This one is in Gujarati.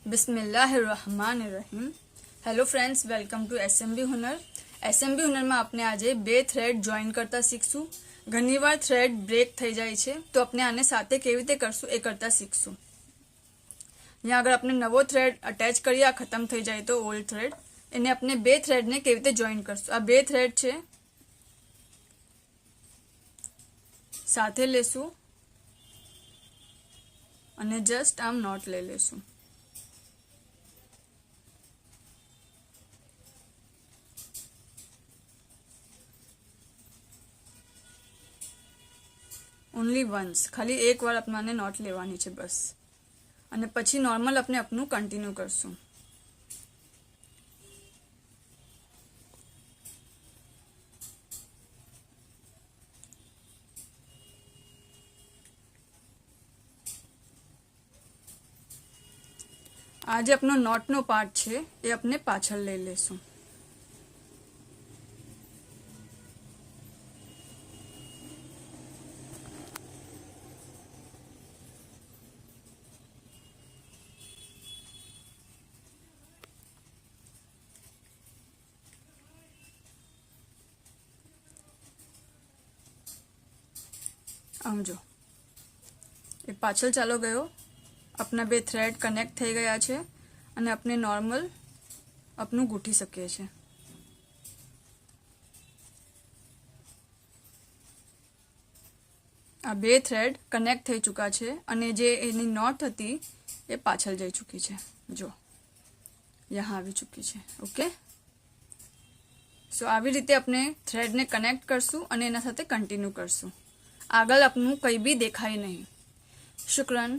बिस्मिल्लाहिर्रहमानिर्रहीम। Hello friends, welcome to SMB Hunar. SMB Hunar में आपने આજે બે થ્રેડ જોઈન કરતા શીખશું। ઘણીવાર થ્રેડ બ્રેક થઈ જાય છે તો આપણે આને સાથે કેવી રીતે કરશું એ કરતા શીખશું। यहाँ अगर आपने नवो थ्रेड अटेच करिए, आ खत्म થઈ જાય તો ઓલ્ડ થ્રેડ એને આપણે બે થ્રેડ ને કેવી રીતે જોઈન કરશું। આ બે થ્રેડ છે, સાથે લેશું અને જસ્ટ આમ નોટ લઈ લેશું। ओनली वंस, खाली एक बार अपने नॉट लेवानी है बस। અને પછી નોર્મલ આપણે આપનું કન્ટિન્યુ કરશું। આ જે આપણો નોટનો પાર્ટ છે એ આપણે પાછળ લઈ લેશું। આમ જો એ પાછળ ચાલો ગયો, આપના બે થ્રેડ કનેક્ટ થઈ ગયા છે અને આપણે નોર્મલ આપનું ગૂંથી શકીએ છીએ। આ બે થ્રેડ કનેક્ટ થઈ ચૂક્યા છે અને જે એની નોટ હતી એ પાછળ જઈ ચૂકી છે। જો यहाँ આવી ચૂકી છે। ઓકે, સો આવી રીતે આપણે થ્રેડને કનેક્ટ કરશું અને એના સાથે કન્ટિન્યુ કરશું। આગળ આપનું કંઈ બી દેખાય નહીં। શુક્રન।